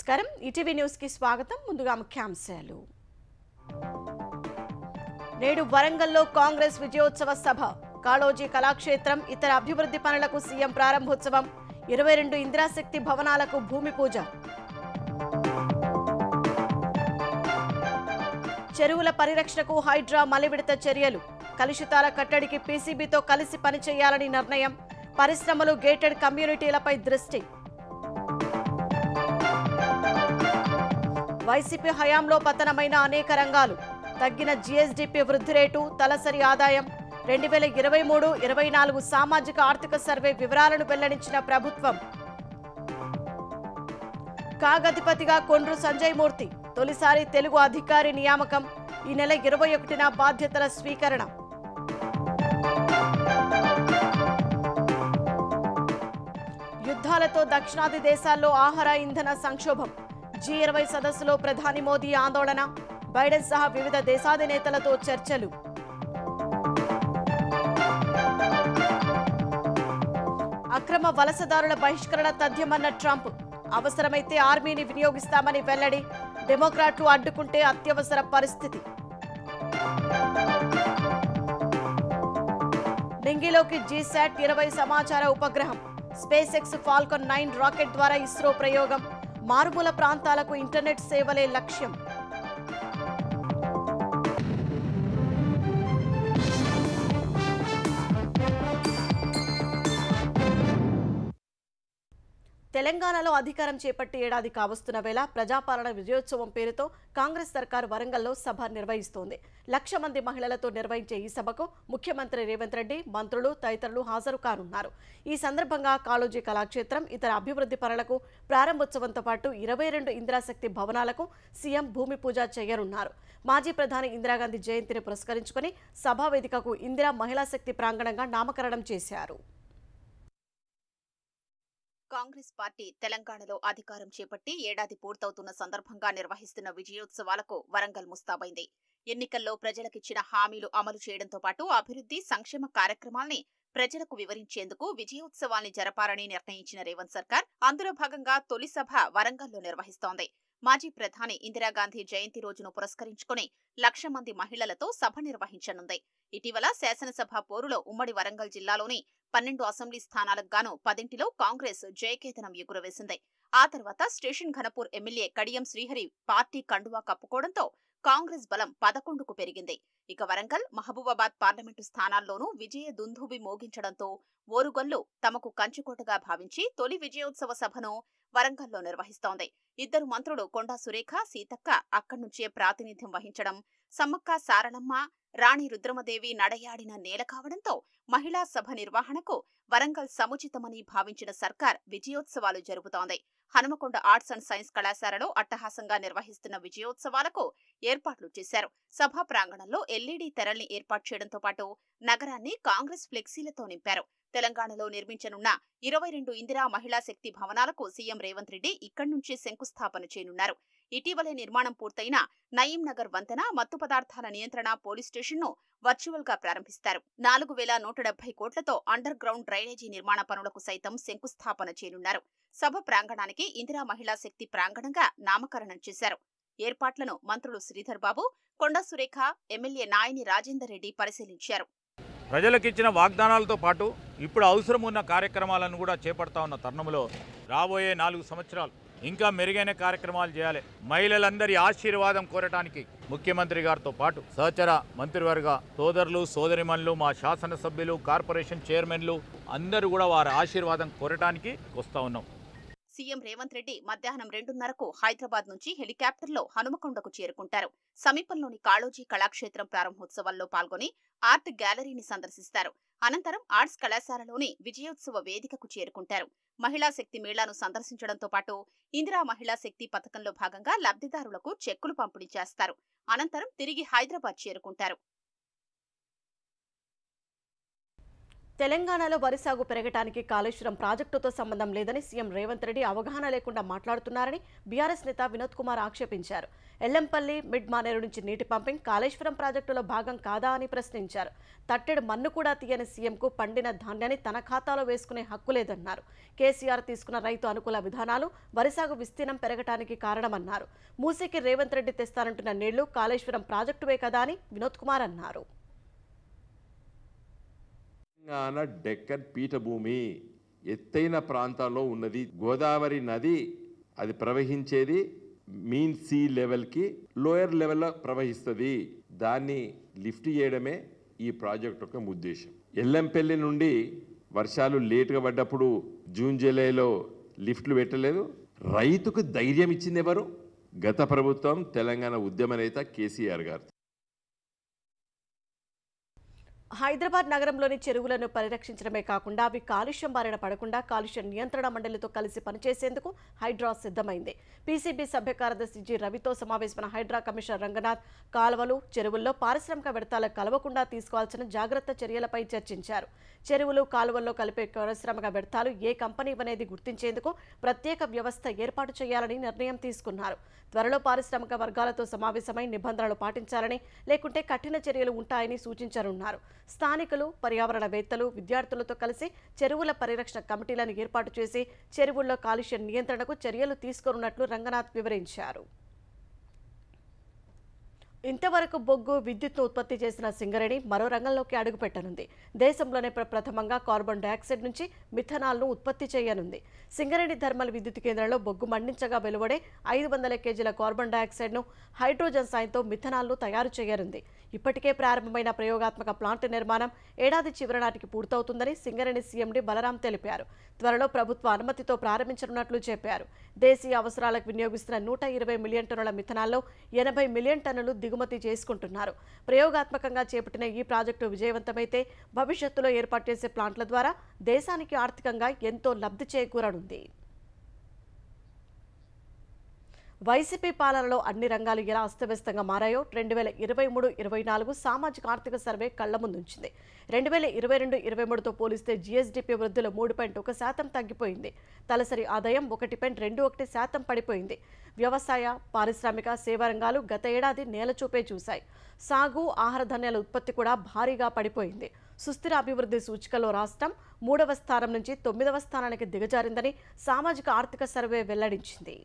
నమస్కారం ETV news కి స్వాగతం ముందుగా ముఖ్యాంశాలు నేడు వరంగల్లో కాంగ్రెస్ విజయోత్సవ సభ కాళోజీ కళాక్షేత్రం ఇతర అభివృద్ధి పనులకు సీఎం ప్రారంభోత్సవం 22 ఇందిరాశక్తి భవనాలకు భూమి పూజ చెరువుల పరిరక్షణకు హైడ్రా మలివిడత చర్యలు కలుషితాల కట్టడికి పీసీబీతో కలిసి పనిచేయాలని నిర్ణయం పరిశ్రమలు గేటెడ్ కమ్యూనిటీలపై దృష్టి వైసీపీ హయాంలో పతనమైన అనేక రంగాలు తగ్గిన జీఎస్డీపీ వృద్ధి రేటు తలసరి ఆదాయం 2023-24 సామాజిక ఆర్థిక సర్వే వివరాలను వెల్లడించిన ప్రభుత్వం కాగధిపతిగా కొండ్రు సంజయ్ మూర్తి తొలిసారి తెలుగు అధికారి నియామకం ఈ నెల 21న బాధ్యతల స్వీకరణ యుద్ధాలతో దక్షిణాది దేశాల్లో ఆహార ఇంధన సంక్షోభం G20 సదస్సులో ప్రధాని మోదీ ఆందోళన బైడెన్ సహా వివిధ దేశాధినేతలతో చర్చలు అక్రమ వలసదారుల బహిష్కరణ తథ్యమన్న ట్రంప్ అవసరమైతే ఆర్మీని వినియోగిస్తామని వెల్లడి డెమోక్రాట్లు అడ్డుకుంటే అత్యవసర పరిస్థితి నింగిలోకి జీశాట్ 20 సమాచార ఉపగ్రహం స్పేస్ ఎక్స్ ఫాల్కన్ 9 రాకెట్ ద్వారా ఇస్రో ప్రయోగం మారుమూల ప్రాంతాలకు ఇంటర్నెట్ సేవలే లక్ష్యం తెలంగాణలో అధికారం చేపట్టి ఏడాది కావస్తున్న వేళ ప్రజాపాలన విజయోత్సవం పేరుతో కాంగ్రెస్ సర్కారు వరంగల్లో సభ నిర్వహిస్తోంది 1,00,000 మంది మహిళలతో నిర్వహించే ఈ సభకు ముఖ్యమంత్రి రేవంత్ రెడ్డి మంత్రులు తదితరులు హాజరు కానున్నారు ఈ సందర్భంగా కాళోజీ కళాక్షేత్రం ఇతర అభివృద్ధి పనులకు ప్రారంభోత్సవంతో పాటు 22 ఇందిరాశక్తి భవనాలకు సీఎం భూమి పూజ చేయనున్నారు మాజీ ప్రధాని ఇందిరాగాంధీ జయంతిని పురస్కరించుకుని సభా వేదికకు ఇందిరా మహిళా శక్తి ప్రాంగణంగా నామకరణం చేశారు కాంగ్రెస్ పార్టీ తెలంగాణలో అధికారం చేపట్టి ఏడాది పూర్తవుతున్న సందర్భంగా నిర్వహిస్తున్న విజయోత్సవాలకు వరంగల్ ముస్తాబైంది ఎన్నికల్లో ప్రజలకిచ్చిన హామీలు అమలు చేయడంతో పాటు అభివృద్ధి సంక్షేమ కార్యక్రమాల్ని ప్రజలకు వివరించేందుకు విజయోత్సవాల్ని జరపాలని నిర్ణయించిన రేవంత్ సర్కార్ అందులో భాగంగా తొలి సభ వరంగల్లో నిర్వహిస్తోంది మాజీ ప్రధాని ఇందిరాగాంధీ జయంతి రోజును పురస్కరించుకుని 1,00,000 మంది మహిళలతో సభ నిర్వహించనుంది ఇటీవల శాసనసభ పోరులో ఉమ్మడి వరంగల్ జిల్లాలోని 12 అసెంబ్లీ స్థానాలకు గాను 10లో కాంగ్రెస్ జయకేతనం ఎగురవేసింది ఆ తర్వాత station Ghanpur MLA Kadiyam Srihari party కండువా కప్పుకోవడంతో కాంగ్రెస్ బలం 11కు పెరిగింది ఇక వరంగల్ మహబూబాబాద్ పార్లమెంటు స్థానాల్లోనూ విజయ దుందుబి మోగించడంతో ఓరుగల్లు తమకు కంచుకోటగా భావించి తొలి విజయోత్సవ సభను వరంగల్లో నిర్వహిస్తోంది ఇద్దరు మంత్రులు కొండా సురేఖ సీతక్క అక్కడ్నుంచే ప్రాతినిధ్యం వహించడం సమ్మక్క సారళమ్మ రాణి రుద్రమదేవి నడయాడిన నేల కావడంతో మహిళా సభ నిర్వహణకు వరంగల్ సముచితమని భావించిన సర్కార్ విజయోత్సవాలు జరుపుతోంది హనుమకొండ ఆర్ట్స్ అండ్ సైన్స్ కళాశాలలో అట్టహాసంగా నిర్వహిస్తున్న విజయోత్సవాలకు ఏర్పాట్లు చేశారు సభా ప్రాంగణంలో ఎల్ఈడీ తెరల్ని ఏర్పాటు చేయడంతో పాటు నగరాన్ని కాంగ్రెస్ ఫ్లెక్సీలతో నింపారు తెలంగాణలో నిర్మించనున్న 22 ఇందిరా మహిళా శక్తి భవనాలకు సీఎం రేవంత్ రెడ్డి ఇక్కడి నుంచే శంకుస్థాపన చేయనున్నారు ఇటీవలే నిర్మాణం పూర్తయిన నయీం నగర్ వంతెన మత్తు పదార్థాల నియంత్రణ పోలీస్ స్టేషన్ను వర్చువల్ గా ప్రారంభిస్తారు 4,170 కోట్లతో అండర్ గ్రౌండ్ డ్రైనేజీ నిర్మాణ పనులకు సైతం శంకుస్థాపన చేయనున్నారు సభ ప్రాంగణానికి ఇందిరా మహిళా శక్తి ప్రాంగణంగా నామకరణం చేశారు ఏర్పాట్లను మంత్రులు శ్రీధర్ బాబు కొండా సురేఖ ఎమ్మెల్యే నాయని రాజేందర్ రెడ్డి పరిశీలించారు ప్రజలకిచ్చిన వాగ్దానాలతో పాటు ఇప్పుడు అవసరం ఉన్న కార్యక్రమాలను కూడా చేపడతా ఉన్న తరుణంలో రాబోయే 4 సంవత్సరాలు ఇంకా మెరుగైన కార్యక్రమాలు చేయాలి మహిళలందరి ఆశీర్వాదం కోరటానికి ముఖ్యమంత్రి గారితో పాటు సహచర మంత్రివర్గ సోదరులు సోదరిమణులు మా శాసనసభ్యులు కార్పొరేషన్ చైర్మన్లు అందరూ కూడా వారి ఆశీర్వాదం కోరటానికి వస్తూ ఉన్నాం సీఎం రేవంత్ రెడ్డి మధ్యాహ్నం 2:30కు హైదరాబాద్ నుంచి హెలికాప్టర్లో హనుమకొండకు చేరుకుంటారు సమీపంలోని కాళోజీ కళాక్షేత్రం ప్రారంభోత్సవాల్లో పాల్గొని ఆర్ట్ గ్యాలరీని సందర్శిస్తారు అనంతరం ఆర్ట్స్ కళాశాలలోని విజయోత్సవ వేదికకు చేరుకుంటారు మహిళా శక్తి మేళాను సందర్శించడంతో పాటు ఇందిరా మహిళా శక్తి పథకంలో భాగంగా లబ్ధిదారులకు చెక్కులు పంపిణీ చేస్తారు అనంతరం తిరిగి హైదరాబాద్ చేరుకుంటారు తెలంగాణలో వరి సాగు పెరగటానికి కాళేశ్వరం ప్రాజెక్టుతో సంబంధం లేదని సీఎం రేవంత్ రెడ్డి అవగాహన లేకుండా మాట్లాడుతున్నారని బీఆర్ఎస్ నేత వినోద్ కుమార్ ఆక్షేపించారు. ఎల్లంపల్లి మిడ్ మానేరు నుంచి నీటి పంపింగ్ కాళేశ్వరం ప్రాజెక్టులో భాగం కాదా అని ప్రశ్నించారు. తట్టెడు మన్ను కూడా తీయని సీఎంకు పండిన ధాన్యాన్ని తన ఖాతాలో వేసుకునే హక్కు లేదన్నారు. కేసీఆర్ తీసుకున్న రైతు అనుకూల విధానాలు వరి సాగు విస్తీర్ణం పెరగటానికి కారణమన్నారు. మూసీకి రేవంత్ రెడ్డి తెస్తానంటున్న నీళ్లు కాళేశ్వరం ప్రాజెక్టువే కదా అని వినోద్ కుమార్ అన్నారు. తెలంగాణ డెక్కన్ పీఠభూమి ఎత్తైన ప్రాంతాల్లో ఉన్నది. గోదావరి నది అది ప్రవహించేది మీన్ సీ లెవెల్కి లోయర్ లెవెల్లో ప్రవహిస్తుంది. దాన్ని లిఫ్ట్ చేయడమే ఈ ప్రాజెక్ట్ యొక్క ఉద్దేశం. ఎల్లంపల్లి నుండి వర్షాలు లేటుగా పడ్డప్పుడు జూన్ జూలైలో లిఫ్ట్లు పెట్టలేదు. రైతుకు ధైర్యం ఇచ్చింది ఎవరు? గత ప్రభుత్వం, తెలంగాణ ఉద్యమ నేత కేసీఆర్ గారు. హైదరాబాద్ నగరంలోని చెరువులను పరిరక్షించడమే కాకుండా అవి కాలుష్యం బారిన పడకుండా కాలుష్య నియంత్రణ మండలితో కలిసి పనిచేసేందుకు హైడ్రా సిద్ధమైంది. పీసీబీ సభ్య కార్యదర్శి జి రవితో సమావేశమైన హైడ్రా కమిషనర్ రంగనాథ్ కాలువలు, చెరువుల్లో పారిశ్రామిక వ్యర్థాలు కలవకుండా తీసుకోవాల్సిన జాగ్రత్త చర్యలపై చర్చించారు. చెరువులు, కాలువల్లో కలిపే పారిశ్రామిక వ్యర్థాలు ఏ కంపెనీ అనేది గుర్తించేందుకు ప్రత్యేక వ్యవస్థ ఏర్పాటు చేయాలని నిర్ణయం తీసుకున్నారు. త్వరలో పారిశ్రామిక వర్గాలతో సమావేశమై నిబంధనలు పాటించాలని, లేకుంటే కఠిన చర్యలు ఉంటాయని సూచించనున్నారు. స్థానికులు, పర్యావరణవేత్తలు, విద్యార్థులతో కలిసి చెరువుల పరిరక్షణ కమిటీలను ఏర్పాటు చేసి చెరువుల్లో కాలుష్య నియంత్రణకు చర్యలు తీసుకోనున్నట్లు రంగనాథ్ వివరించారు. ఇంతవరకు బొగ్గు, విద్యుత్ను ఉత్పత్తి చేసిన సింగరేణి మరో రంగంలోకి అడుగుపెట్టనుంది. దేశంలోనే ప్రథమంగా కార్బన్ డయాక్సైడ్ నుంచి మిథనాల్ను ఉత్పత్తి చేయనుంది. సింగరేణి థర్మల్ విద్యుత్ కేంద్రంలో బొగ్గు మండించగా వెలువడే 500 కేజీల కార్బన్ డయాక్సైడ్ను హైడ్రోజన్ సాయంతో మిథనాల్ను తయారు చేయనుంది. ఇప్పటికే ప్రారంభమైన ప్రయోగాత్మక ప్లాంట్ నిర్మాణం ఏడాది చివరి నాటికి పూర్తవుతుందని సింగరేణి సీఎండీ బలరాం తెలిపారు. త్వరలో ప్రభుత్వ అనుమతితో ప్రారంభించనున్నట్లు చెప్పారు. దేశీయ అవసరాలకు వినియోగిస్తున్న 120 మిలియన్ టన్నుల మిథనాల్లో 80 మిలియన్ టన్నులు దిగుమతి చేసుకుంటున్నారు. ప్రయోగాత్మకంగా చేపట్టిన ఈ ప్రాజెక్టు విజయవంతమైతే భవిష్యత్తులో ఏర్పాటు చేసే ప్లాంట్ల ద్వారా దేశానికి ఆర్థికంగా ఎంతో లబ్ధి చేకూరనుంది. వైసీపీ పాలనలో అన్ని రంగాలు ఎలా అస్తవ్యస్తంగా మారాయో 2023-24 సామాజిక ఆర్థిక సర్వే కళ్ల ముందుంచింది. 2022-23తో పోలిస్తే జీఎస్డీపీ వృద్ధిలో 3.1% తగ్గిపోయింది. తలసరి ఆదాయం 1.21% పడిపోయింది. వ్యవసాయ, పారిశ్రామిక, సేవా రంగాలు గత ఏడాది నేలచూపే చూశాయి. సాగు, ఆహార ధాన్యాల ఉత్పత్తి కూడా భారీగా పడిపోయింది. సుస్థిర అభివృద్ధి సూచికలో రాష్ట్రం 3వ స్థానం నుంచి 9వ స్థానానికి దిగజారిందని సామాజిక ఆర్థిక సర్వే వెల్లడించింది.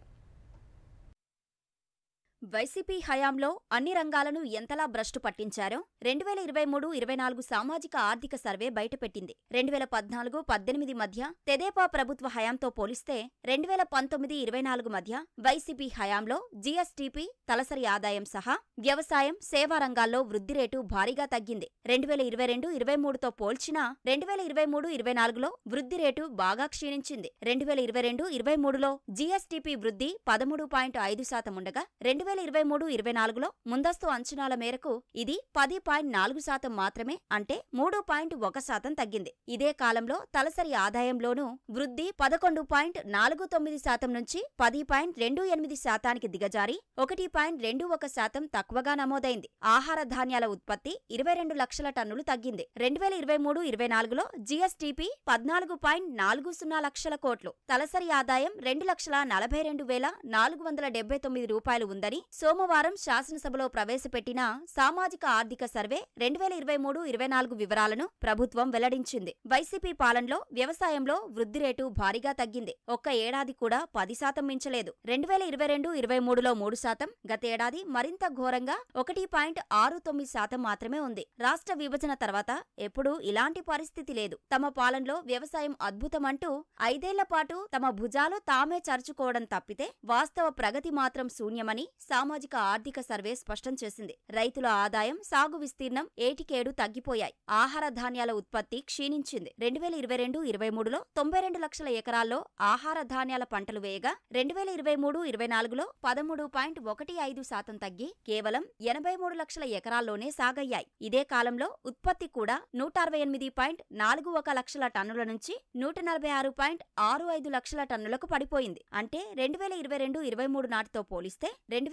వైసీపీ హయాంలో అన్ని రంగాలను ఎంతలా భ్రష్టు పట్టించారో 2023-24 సామాజిక ఆర్థిక సర్వే బయటపెట్టింది. 2014-18 మధ్య తెదేపా ప్రభుత్వ హయాంతో పోలిస్తే 2019-24 మధ్య వైసీపీ హయాంలో జీఎస్టీపీ, తలసరి ఆదాయం సహా వ్యవసాయం, సేవా రంగాల్లో వృద్ధి రేటు భారీగా తగ్గింది. 2022-23తో పోల్చినా 2023-24లో వృద్ధి రేటు బాగా క్షీణించింది. 2022-23లో జీఎస్టీపీ వృద్ధి 13.5% ఉండగా 2023-24లో ముందస్తు అంచనాల మేరకు ఇది 10.4% మాత్రమే, అంటే 3.1% తగ్గింది. ఇదే కాలంలో తలసరి ఆదాయంలోనూ వృద్ధి 11.49% నుంచి 10.28%కి దిగజారి 1.21% తక్కువగా నమోదైంది. ఆహార ధాన్యాల ఉత్పత్తి 22 లక్షల టన్నులు తగ్గింది. 2023-24లో జీఎస్టీపీ 14.40 లక్షల కోట్లు, తలసరి ఆదాయం 2,42,479 రూపాయలు ఉందని సోమవారం శాసనసభలో ప్రవేశపెట్టిన సామాజిక ఆర్థిక సర్వే 2023-24 వివరాలను ప్రభుత్వం వెల్లడించింది. వైసీపీ పాలనలో వ్యవసాయంలో వృద్ధి రేటు భారీగా తగ్గింది. ఒక్క ఏడాది కూడా 10% మించలేదు. 2022-23లో 3%, గతేడాది మరింత ఘోరంగా 1.69% మాత్రమే ఉంది. రాష్ట్ర విభజన తర్వాత ఎప్పుడూ ఇలాంటి పరిస్థితి లేదు. తమ పాలనలో వ్యవసాయం అద్భుతమంటూ 5 ఏళ్ల పాటు తమ భుజాలు తామే చరుచుకోవడం తప్పితే వాస్తవ ప్రగతి మాత్రం శూన్యమని సామాజిక ఆర్థిక సర్వే స్పష్టం చేసింది. రైతుల ఆదాయం, సాగు విస్తీర్ణం ఏటికేడు తగ్గిపోయాయి. ఆహార ధాన్యాల ఉత్పత్తి క్షీణించింది. 2022-23లో 92 లక్షల ఎకరాల్లో ఆహార ధాన్యాల పంటలు వేయగా 2023-24లో 13.15% తగ్గి కేవలం 83 లక్షల ఎకరాల్లోనే సాగయ్యాయి. ఇదే కాలంలో ఉత్పత్తి కూడా 168.41 లక్షల టన్నుల నుంచి 146.65 లక్షల టన్నులకు పడిపోయింది. అంటే 2022-23 నాటితో పోలిస్తే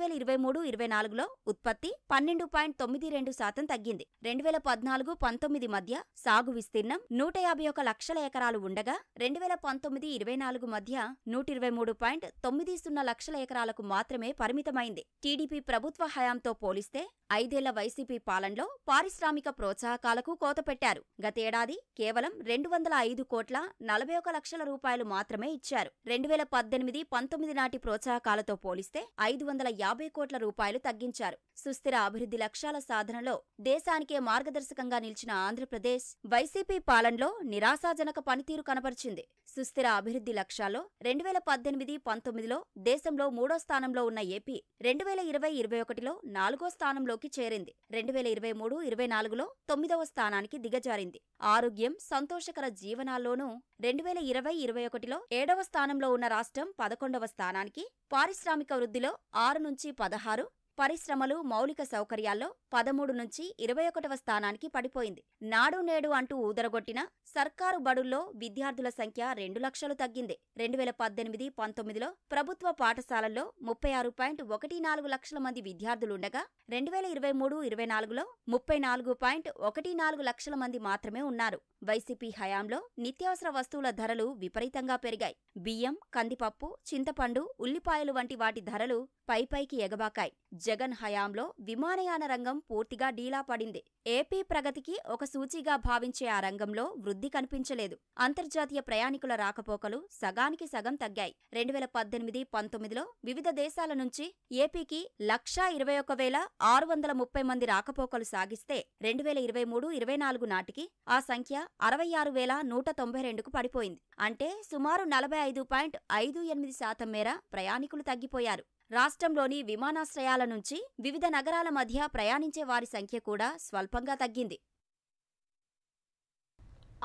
2023-24లో ఉత్పత్తి 12.92% తగ్గింది. 2014-19 మధ్య సాగు విస్తీర్ణం 151 లక్షల ఎకరాలు ఉండగా 2019-24 మధ్య 123.90 లక్షల ఎకరాలకు మాత్రమే పరిమితమైంది. టీడీపీ ప్రభుత్వ హయాంతో పోలిస్తే 5 ఏళ్ల వైసీపీ పాలనలో పారిశ్రామిక ప్రోత్సాహకాలకు కోత పెట్టారు. గతేడాది కేవలం 205 కోట్ల 41 లక్షల రూపాయలు మాత్రమే ఇచ్చారు. 2018-19 నాటి ప్రోత్సాహకాలతో పోలిస్తే 550 కోట్ల రూపాయలు తగ్గించారు. సుస్థిర అభివృద్ధి లక్ష్యాల సాధనలో దేశానికే మార్గదర్శకంగా నిలిచిన ఆంధ్రప్రదేశ్ వైసీపీ పాలనలో నిరాశాజనక పనితీరు కనబరిచింది. సుస్థిర అభివృద్ధి లక్ష్యాల్లో 2018-19లో దేశంలో 3వ స్థానంలో ఉన్న ఏపీ 2020-21లో 4వ స్థానంలోకి చేరింది. 2023-24లో 9వ స్థానానికి దిగజారింది. ఆరోగ్యం, సంతోషకర జీవనాల్లోనూ 2020-21లో 7వ స్థానంలో ఉన్న రాష్ట్రం 11వ స్థానానికి, పారిశ్రామిక వృద్ధిలో 6 నుంచి 16, పరిశ్రమలు, మౌలిక సౌకర్యాల్లో 13 నుంచి 21వ స్థానానికి పడిపోయింది. నాడు నేడు అంటూ ఊదరగొట్టిన సర్కారు బడుల్లో విద్యార్థుల సంఖ్య 2 లక్షలు తగ్గింది. 2018-19లో ప్రభుత్వ పాఠశాలల్లో 36.14 లక్షల మంది విద్యార్థులుండగా 2023-24లో 34.14 లక్షల మంది మాత్రమే ఉన్నారు. వైసీపీ హయాంలో నిత్యావసర వస్తువుల ధరలు విపరీతంగా పెరిగాయి. బియ్యం, కందిపప్పు, చింతపండు, ఉల్లిపాయలు వంటి వాటి ధరలు పైపైకి ఎగబాకాయి. జగన్ హయాంలో విమానయాన రంగం పూర్తిగా డీలా పడింది. ఏపీ ప్రగతికి ఒక సూచీగా భావించే ఆ రంగంలో వృద్ధి కనిపించలేదు. అంతర్జాతీయ ప్రయాణికుల రాకపోకలు సగానికి సగం తగ్గాయి. 2018-19లో వివిధ దేశాల నుంచి ఏపీకి 1,21,630 మంది రాకపోకలు సాగిస్తే 2023-24 నాటికి ఆ సంఖ్య 66,192కు పడిపోయింది. అంటే సుమారు 45.58% మేర ప్రయాణికులు తగ్గిపోయారు. రాష్ట్రంలోని విమానాశ్రయాల నుంచి వివిధ నగరాల మధ్య ప్రయాణించే వారి సంఖ్య కూడా స్వల్పంగా తగ్గింది.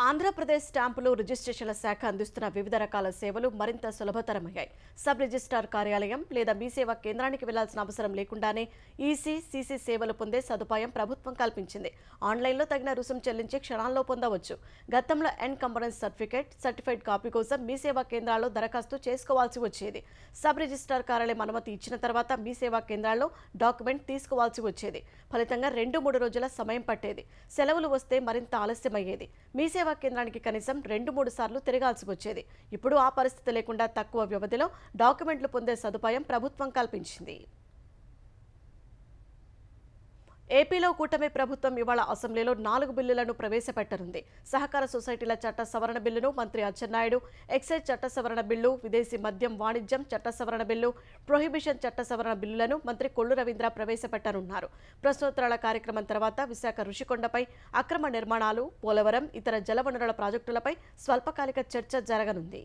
ఆంధ్రప్రదేశ్ స్టాంపులు రిజిస్ట్రేషన్ల శాఖ అందిస్తున్న వివిధ రకాల సేవలు మరింత సులభతరమయ్యాయి. సబ్ రిజిస్ట్రార్ కార్యాలయం లేదా మీ సేవా కేంద్రానికి వెళ్లాల్సిన అవసరం లేకుండానే ఈసీ, సీసీ సేవలు పొందే సదుపాయం ప్రభుత్వం కల్పించింది. ఆన్లైన్లో తగిన రుసుం చెల్లించి క్షణాల్లో పొందవచ్చు. గతంలో ఎన్కంబరెన్స్ సర్టిఫైడ్ కాపీ కోసం మీ సేవా కేంద్రాల్లో దరఖాస్తు చేసుకోవాల్సి వచ్చేది. సబ్ రిజిస్ట్రార్ కార్యాలయం అనుమతి ఇచ్చిన తర్వాత మీ సేవా కేంద్రాల్లో డాక్యుమెంట్ తీసుకోవాల్సి వచ్చేది. ఫలితంగా 2-3 రోజుల సమయం పట్టేది. సెలవులు వస్తే మరింత ఆలస్యమయ్యేది. మీ సేవా కేంద్రానికి కనీసం 2-3 సార్లు తిరగాల్సి వచ్చేది. ఇప్పుడు ఆ పరిస్థితి లేకుండా తక్కువ వ్యవధిలో డాక్యుమెంట్లు పొందే సదుపాయం ప్రభుత్వం కల్పించింది. ఏపీలో కూటమి ప్రభుత్వం ఇవాళ అసెంబ్లీలో 4 బిల్లులను ప్రవేశపెట్టనుంది. సహకార సొసైటీల చట్ట సవరణ బిల్లును మంత్రి అచ్చెన్నాయుడు, ఎక్సైజ్ చట్ట సవరణ బిల్లు, విదేశీ మద్యం వాణిజ్యం చట్ట సవరణ బిల్లు, ప్రొహిబిషన్ చట్ట సవరణ బిల్లులను మంత్రి కొల్లు రవీంద్ర ప్రవేశపెట్టనున్నారు. ప్రశ్నోత్తరాల కార్యక్రమం తర్వాత విశాఖ రుషికొండపై అక్రమ నిర్మాణాలు, పోలవరం, ఇతర జలవనరుల ప్రాజెక్టులపై స్వల్పకాలిక చర్చ జరగనుంది.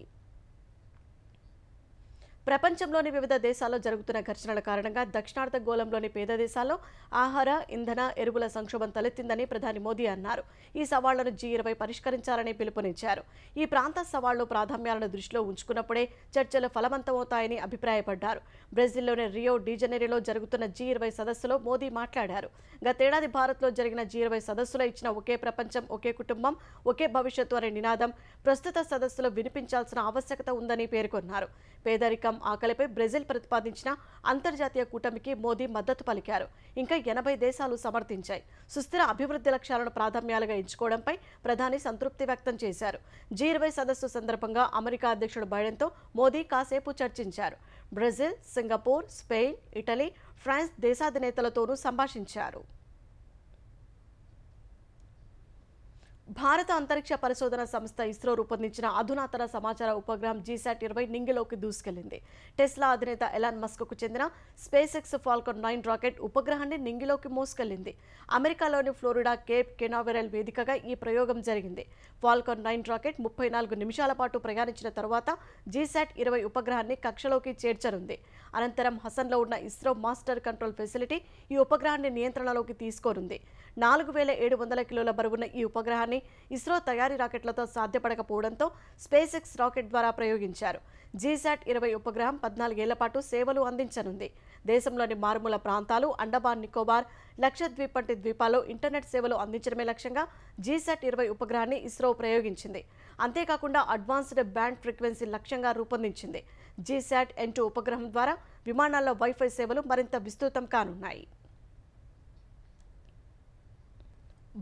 ప్రపంచంలోని వివిధ దేశాల్లో జరుగుతున్న ఘర్షణల కారణంగా దక్షిణార్ధ గోళంలోని పేద దేశాల్లో ఆహార, ఇంధన, ఎరువుల సంక్షోభం తలెత్తిందని ప్రధాని మోదీ అన్నారు. ఈ సవాళ్లను G20 పరిష్కరించాలని పిలుపునిచ్చారు. ఈ ప్రాంత సవాళ్లు ప్రాధాన్యాలను దృష్టిలో ఉంచుకున్నప్పుడే చర్చలు ఫలవంతమవుతాయని అభిప్రాయపడ్డారు. బ్రెజిల్లోని రియో డి జనీరోలో జరుగుతున్న G20 సదస్సులో మోదీ మాట్లాడారు. గతేడాది భారత్లో జరిగిన G20 సదస్సులో ఇచ్చిన ఒకే ప్రపంచం, ఒకే కుటుంబం, ఒకే భవిష్యత్తు అనే నినాదం ప్రస్తుత సదస్సులో వినిపించాల్సిన ఆవశ్యకత ఉందని పేర్కొన్నారు. పేదరికం, ఆకలిపై బ్రెజిల్ ప్రతిపాదించిన అంతర్జాతీయ కూటమికి మోదీ మద్దతు పలికారు. ఇంకా 80 దేశాలు సమర్థించాయి. సుస్థిర అభివృద్ధి లక్ష్యాలను ప్రాధాన్యాలుగా ఎంచుకోవడంపై ప్రధాని సంతృప్తి వ్యక్తం చేశారు. G20 సదస్సు సందర్భంగా అమెరికా అధ్యక్షుడు బైడెన్తో మోదీ కాసేపు చర్చించారు. Brazil, Singapore, Spain, Italy, France దేశాధినేతలతోనూ సంభాషించారు. భారత అంతరిక్ష పరిశోధన సంస్థ ఇస్రో రూపొందించిన అధునాతన సమాచార ఉపగ్రహం GSAT-20 నింగిలోకి దూసుకెళ్లింది. టెస్లా అధినేత ఎలాన్ మస్క్కు చెందిన స్పేస్ ఎక్స్ ఫాల్కన్ 9 రాకెట్ ఉపగ్రహాన్ని నింగిలోకి మోసుకెళ్లింది. అమెరికాలోని ఫ్లోరిడా కేప్ కెనావెరల్ వేదికగా ఈ ప్రయోగం జరిగింది. ఫాల్కన్ 9 రాకెట్ 34 నిమిషాల పాటు ప్రయాణించిన తరువాత GSAT-20 ఉపగ్రహాన్ని కక్షలోకి చేర్చనుంది. అనంతరం హసన్లో ఉన్న ఇస్రో మాస్టర్ కంట్రోల్ ఫెసిలిటీ ఈ ఉపగ్రహాన్ని నియంత్రణలోకి తీసుకోనుంది. 4700 కిలోల బరువున్న ఈ ఉపగ్రహాన్ని ఇస్రో తయారీ రాకెట్లతో సాధ్యపడకపోవడంతో స్పేస్ ఎక్స్ రాకెట్ ద్వారా ప్రయోగించారు. GSAT-20 ఉపగ్రహం 14 ఏళ్ల పాటు సేవలు అందించనుంది. దేశంలోని మారుమూల ప్రాంతాలు, అండమాన్ నికోబార్, లక్షద్వీప్ వంటి ద్వీపాల్లో ఇంటర్నెట్ సేవలు అందించడమే లక్ష్యంగా GSAT-20 ఉపగ్రహాన్ని ఇస్రో ప్రయోగించింది. అంతేకాకుండా అడ్వాన్స్డ్ బ్యాండ్ ఫ్రీక్వెన్సీ లక్ష్యంగా రూపొందించింది. GSAT-N2 ఉపగ్రహం ద్వారా విమానాల్లో వైఫై సేవలు మరింత విస్తృతం కానున్నాయి.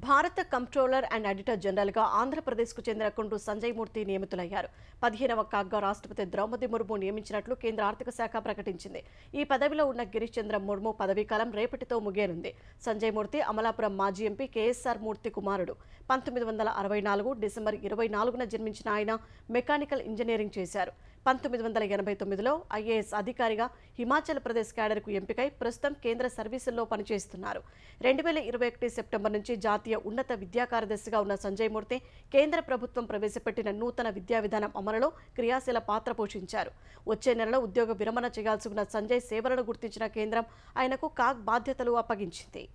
భారత కంప్ట్రోలర్ అండ్ ఆడిటర్ జనరల్గా ఆంధ్రప్రదేశ్కు చెందిన కుండ్రు సంజయ్ మూర్తి నియమితులయ్యారు. 15వ కాగ్గా రాష్ట్రపతి ద్రౌపది ముర్ము నియమించినట్లు కేంద్ర ఆర్థిక శాఖ ప్రకటించింది. ఈ పదవిలో ఉన్న గిరీష్ చంద్ర ముర్ము పదవీకాలం రేపటితో ముగియనుంది. సంజయ్ మూర్తి అమలాపురం మాజీ ఎంపీ కేఎస్ఆర్ మూర్తి కుమారుడు. 1964 డిసెంబర్ 24న జన్మించిన ఆయన మెకానికల్ ఇంజనీరింగ్ చేశారు. 1989లో ఐఏఎస్ అధికారిగా హిమాచల్ ప్రదేశ్ క్యాడర్కు ఎంపికై ప్రస్తుతం కేంద్ర సర్వీసుల్లో పనిచేస్తున్నారు. 2021 సెప్టెంబర్ నుంచి జాతీయ ఉన్నత విద్యా కార్యదర్శిగా ఉన్న సంజయ్ మూర్తి కేంద్ర ప్రభుత్వం ప్రవేశపెట్టిన నూతన విద్యా విధానం అమలులో క్రియాశీల పాత్ర పోషించారు. వచ్చే నెలలో ఉద్యోగ విరమణ చేయాల్సి ఉన్న సంజయ్ సేవలను గుర్తించిన కేంద్రం ఆయనకు కాగ్ బాధ్యతలు అప్పగించింది.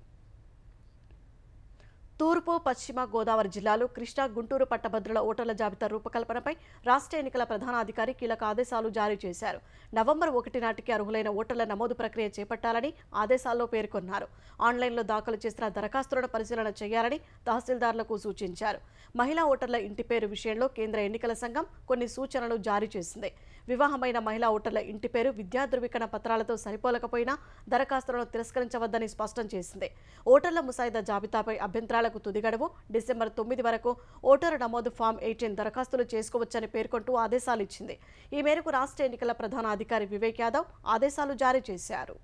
తూర్పు పశ్చిమ గోదావరి జిల్లాలు కృష్ణా గుంటూరు పట్టభద్రుల ఓటర్ల జాబితా రూపకల్పనపై రాష్ట్ర ఎన్నికల ప్రధానాధికారి కీలక ఆదేశాలు జారీ చేశారు. నవంబర్ 1 నాటికి అర్హులైన ఓటర్ల నమోదు ప్రక్రియ చేపట్టాలని ఆదేశాల్లో పేర్కొన్నారు. ఆన్లైన్లో దాఖలు చేసిన దరఖాస్తులను పరిశీలన చేయాలని తహసీల్దార్లకు సూచించారు. మహిళా ఓటర్ల ఇంటి పేరు విషయంలో కేంద్ర ఎన్నికల సంఘం కొన్ని సూచనలు జారీ చేసింది. వివాహమైన మహిళా ఓటర్ల ఇంటి పేరు విద్యా ధృవీకరణ పత్రాలతో సరిపోలకపోయినా దరఖాస్తులను తిరస్కరించవద్దని స్పష్టం చేసింది. ఓటర్ల ముసాయిదా జాబితాపై అభ్యంతరాలకు తుది గడువు డిసెంబర్ 9 వరకు ఓటరు నమోదు ఫామ్ 18 దరఖాస్తులు చేసుకోవచ్చని పేర్కొంటూ ఆదేశాలు ఇచ్చింది. ఈ మేరకు రాష్ట్ర ఎన్నికల ప్రధాన అధికారి వివేక్ యాదవ్ ఆదేశాలు జారీ చేశారు.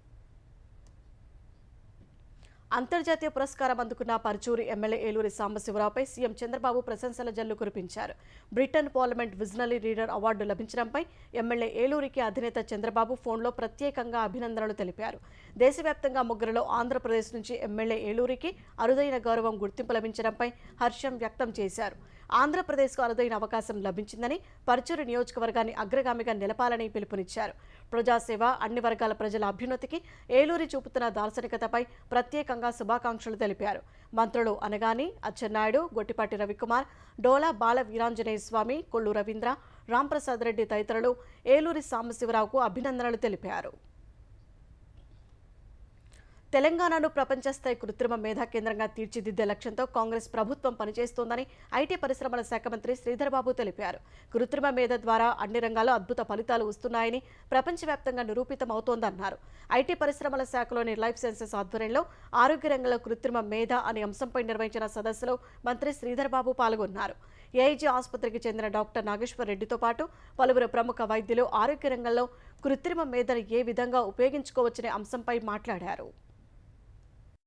అంతర్జాతీయ పురస్కారం అందుకున్న పరుచూరు ఎమ్మెల్యే ఏలూరి సాంబశివరావుపై సీఎం చంద్రబాబు ప్రశంసల జల్లు కురిపించారు. Britain parliament visionary reader award లభించడంపై ఎమ్మెల్యే ఏలూరికి అధినేత చంద్రబాబు ఫోన్లో ప్రత్యేకంగా అభినందనలు తెలిపారు. దేశవ్యాప్తంగా ముగ్గురులో ఆంధ్రప్రదేశ్ నుంచి ఎమ్మెల్యే ఏలూరికి అరుదైన గౌరవం గుర్తింపు లభించడంపై హర్షం వ్యక్తం చేశారు. ఆంధ్రప్రదేశ్కు అరుదైన అవకాశం లభించిందని, పరుచూరు నియోజకవర్గాన్ని అగ్రగామిగా నిలపాలని పిలుపునిచ్చారు. ప్రజాసేవ, అన్ని వర్గాల ప్రజల అభ్యున్నతికి ఏలూరి చూపుతున్న దార్శనికతపై ప్రత్యేకంగా శుభాకాంక్షలు తెలిపారు. మంత్రులు అనగాని అచ్చెన్నాయుడు, గొట్టిపాటి రవికుమార్, డోలా బాల వీరాంజనేయ స్వామి, కొల్లు రవీంద్ర, రాంప్రసాద్ రెడ్డి తదితరులు ఏలూరి సాంబశివరావుకు అభినందనలు తెలిపారు. తెలంగాణను ప్రపంచ స్థాయి కృత్రిమ మేధా కేంద్రంగా తీర్చిదిద్దే లక్ష్యంతో కాంగ్రెస్ ప్రభుత్వం పనిచేస్తోందని ఐటీ పరిశ్రమల శాఖ మంత్రి శ్రీధర్బాబు తెలిపారు. కృత్రిమ మేధ ద్వారా అన్ని రంగాల్లో అద్భుత ఫలితాలు వస్తున్నాయని ప్రపంచవ్యాప్తంగా నిరూపితమవుతోందన్నారు. ఐటీ పరిశ్రమల శాఖలోని లైఫ్ సైన్సెస్ ఆధ్వర్యంలో ఆరోగ్య రంగంలో కృత్రిమ మేధ అనే అంశంపై నిర్వహించిన సదస్సులో మంత్రి శ్రీధర్బాబు పాల్గొన్నారు. ఏఐజీ ఆసుపత్రికి చెందిన డాక్టర్ నాగేశ్వర్ రెడ్డితో పాటు పలువురు ప్రముఖ వైద్యులు ఆరోగ్య రంగంలో కృత్రిమ మేధను ఏ విధంగా ఉపయోగించుకోవచ్చనే అంశంపై మాట్లాడారు.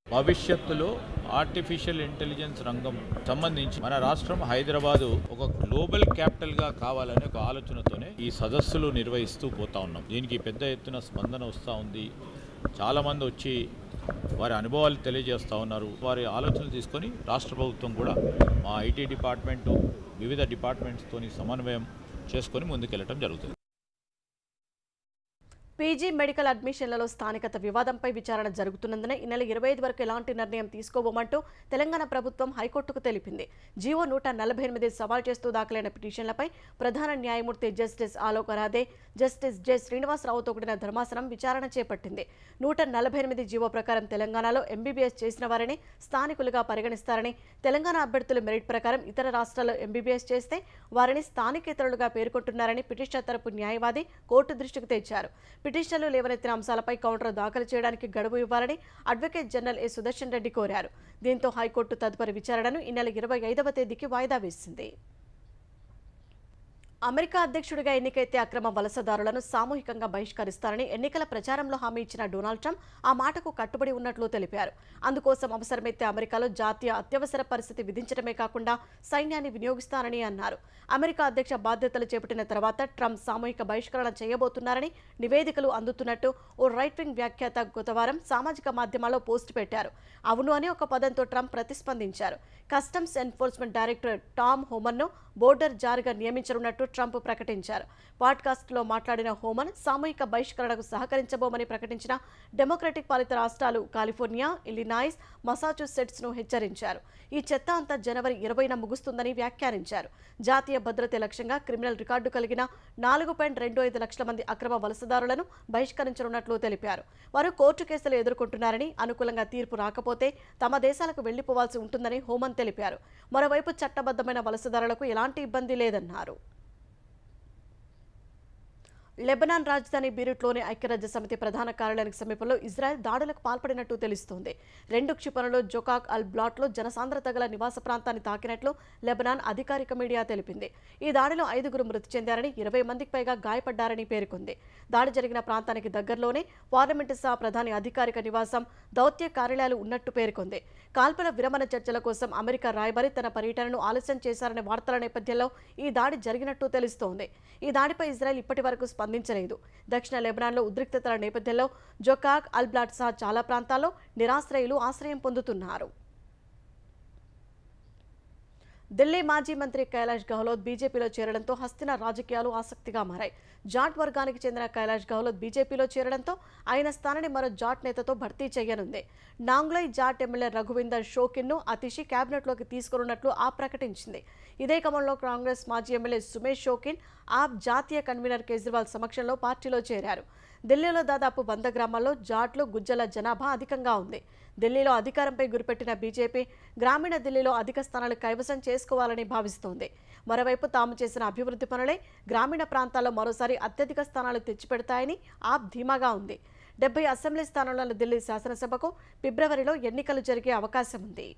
భవిష్యత్తులో ఆర్టిఫిషియల్ ఇంటెలిజెన్స్ రంగం సంబంధించి మన రాష్ట్రం హైదరాబాదు ఒక గ్లోబల్ క్యాపిటల్గా కావాలనే ఒక ఆలోచనతోనే ఈ సదస్సులు నిర్వహిస్తూ పోతా ఉన్నాం. దీనికి పెద్ద ఎత్తున స్పందన వస్తూ ఉంది. చాలామంది వచ్చి వారి అనుభవాలు తెలియజేస్తూ ఉన్నారు. వారి ఆలోచనలు తీసుకొని రాష్ట్ర ప్రభుత్వం కూడా మా ఐటీ డిపార్ట్మెంటు వివిధ డిపార్ట్మెంట్స్తోని సమన్వయం చేసుకొని ముందుకెళ్లడం జరుగుతుంది. పీజీ మెడికల్ అడ్మిషన్లలో స్థానికత వివాదంపై విచారణ జరుగుతున్నందున ఈ నెల 25 వరకు ఎలాంటి నిర్ణయం తీసుకోబోమంటూ తెలంగాణ ప్రభుత్వం హైకోర్టుకు తెలిపింది. జీవో 148 సవాల్ చేస్తూ దాఖలైన పిటిషన్లపై ప్రధాన న్యాయమూర్తి justice Alok Aradhe, justice J శ్రీనివాసరావుతో కూడిన ధర్మాసనం విచారణ చేపట్టింది. 148 జీవో ప్రకారం తెలంగాణలో ఎంబీబీఎస్ చేసిన వారిని స్థానికులుగా పరిగణిస్తారని, తెలంగాణ అభ్యర్థులు మెరిట్ ప్రకారం ఇతర రాష్ట్రాల్లో ఎంబీబీఎస్ చేస్తే వారిని స్థానికేతరులుగా పేర్కొంటున్నారని పిటిషనర్ తరపు న్యాయవాది కోర్టు దృష్టికి తెచ్చారు. పిటిషన్లు లేవనెత్తిన అంశాలపై కౌంటర్ దాఖలు చేయడానికి గడువు ఇవ్వాలని అడ్వకేట్ జనరల్ ఏ సుదర్శన్ రెడ్డి కోరారు. దీంతో హైకోర్టు తదుపరి విచారణను ఈ నెల 25వ తేదీకి వాయిదా వేసింది. అమెరికా అధ్యక్షుడిగా ఎన్నికైతే అక్రమ వలసదారులను సామూహికంగా బహిష్కరిస్తారని ఎన్నికల ప్రచారంలో హామీ ఇచ్చిన డొనాల్డ్ ట్రంప్ ఆ మాటకు కట్టుబడి ఉన్నట్లు తెలిపారు. అందుకోసం అవసరమైతే అమెరికాలో జాతీయ అత్యవసర పరిస్థితి విధించడమే కాకుండా సైన్యాన్ని వినియోగిస్తారని అన్నారు. అమెరికా అధ్యక్ష బాధ్యతలు చేపట్టిన తర్వాత ట్రంప్ సామూహిక బహిష్కరణ చేయబోతున్నారని నివేదికలు అందుతున్నట్టు ఓ రైట్ వింగ్ వ్యాఖ్యాత గతవారం సామాజిక మాధ్యమాల్లో పోస్టు పెట్టారు. అవును అని ఒక పదంతో ట్రంప్ ప్రతిస్పందించారు. కస్టమ్స్ ఎన్ఫోర్స్మెంట్ డైరెక్టర్ టామ్ హోమన్ను బోర్డర్ జార్గా నియమించనున్నట్టు ట్రంప్ ప్రకటించారు. పాడ్కాస్ట్లో మాట్లాడిన హోమన్ సామూహిక బహిష్కరణకు సహకరించబోమని ప్రకటించిన డెమోక్రటిక్ పాలిత రాష్ట్రాలు కాలిఫోర్నియా, ఇల్లినాయిస్, మసాచుసెట్స్ను హెచ్చరించారు. ఈ చెత్త అంతా జనవరి 20న ముగుస్తుందని వ్యాఖ్యానించారు. జాతీయ భద్రత లక్ష్యంగా క్రిమినల్ రికార్డు కలిగిన 4.25 లక్షల మంది అక్రమ వలసదారులను బహిష్కరించనున్నట్లు తెలిపారు. వారు కోర్టు కేసులు ఎదుర్కొంటున్నారని, అనుకూలంగా తీర్పు రాకపోతే తమ దేశాలకు వెళ్లిపోవాల్సి ఉంటుందని హోమన్ తెలిపారు. మరోవైపు చట్టబద్ధమైన వలసదారులకు ఎలాంటి ఇబ్బంది లేదన్నారు. లెబనాన్ రాజధాని బీరుట్లోని ఐక్యరాజ్య సమితి ప్రధాన కార్యాలయానికి సమీపంలో ఇజ్రాయెల్ దాడులకు పాల్పడినట్టు తెలుస్తోంది. 2 క్షిపణులు జొకాక్ అల్ బ్లాట్లో జనసాంద్రత గల నివాస ప్రాంతాన్ని తాకినట్లు లెబనాన్ అధికారిక మీడియా తెలిపింది. ఈ దాడిలో 5 మృతి చెందారని 20 మందికి పైగా గాయపడ్డారని పేర్కొంది. దాడి జరిగిన ప్రాంతానికి దగ్గరలోనే పార్లమెంటు సహా ప్రధాని అధికారిక నివాసం, దౌత్య కార్యాలయాలు ఉన్నట్టు పేర్కొంది. కాల్పుల విరమణ చర్చల కోసం అమెరికా రాయబారి తన పర్యటనను ఆలస్యం చేశారనే వార్తల నేపథ్యంలో ఈ దాడి జరిగినట్టు తెలుస్తోంది. ఈ దాడిపై ఇజ్రాయెల్ ఇప్పటి వరకు స్పందించలేదు. దక్షిణ లెబనాన్లో ఉద్రిక్తతల నేపథ్యంలో జొకాక్ అల్ బ్లాట్ సహా చాలా ప్రాంతాల్లో నిరాశ్రయులు ఆశ్రయం పొందుతున్నారు. ఢిల్లీ మాజీ మంత్రి కైలాష్ గెహ్లోట్ బీజేపీలో చేరడంతో హస్తిన రాజకీయాలు ఆసక్తిగా మారాయి. జాట్ వర్గానికి చెందిన కైలాష్ గెహ్లోట్ బీజేపీలో చేరడంతో ఆయన స్థానాన్ని మరో జాట్ నేతతో భర్తీ చేయనుంది. నాంగ్లై జాట్ ఎమ్మెల్యే రఘువిందర్ షోకిన్ను అతిషి కేబినెట్లోకి తీసుకున్నట్లు ఆప్ ప్రకటించింది. ఇదే క్రమంలో కాంగ్రెస్ మాజీ ఎమ్మెల్యే సుమేష్ షోకిన్ ఆప్ జాతీయ కన్వీనర్ కేజ్రీవాల్ సమక్షంలో పార్టీలో చేరారు. ఢిల్లీలో దాదాపు 100 గ్రామాల్లో జాట్లు, గుజ్జల జనాభా అధికంగా ఉంది. ఢిల్లీలో అధికారంపై గురిపెట్టిన బీజేపీ గ్రామీణ ఢిల్లీలో అధిక స్థానాలు కైవసం చేసుకోవాలని భావిస్తోంది. మరోవైపు తాము చేసిన అభివృద్ధి పనులే గ్రామీణ ప్రాంతాల్లో మరోసారి అత్యధిక స్థానాలు తెచ్చిపెడతాయని ఆప్ ధీమాగా ఉంది. 70 అసెంబ్లీ స్థానాలను ఢిల్లీ శాసనసభకు ఫిబ్రవరిలో ఎన్నికలు జరిగే అవకాశం ఉంది.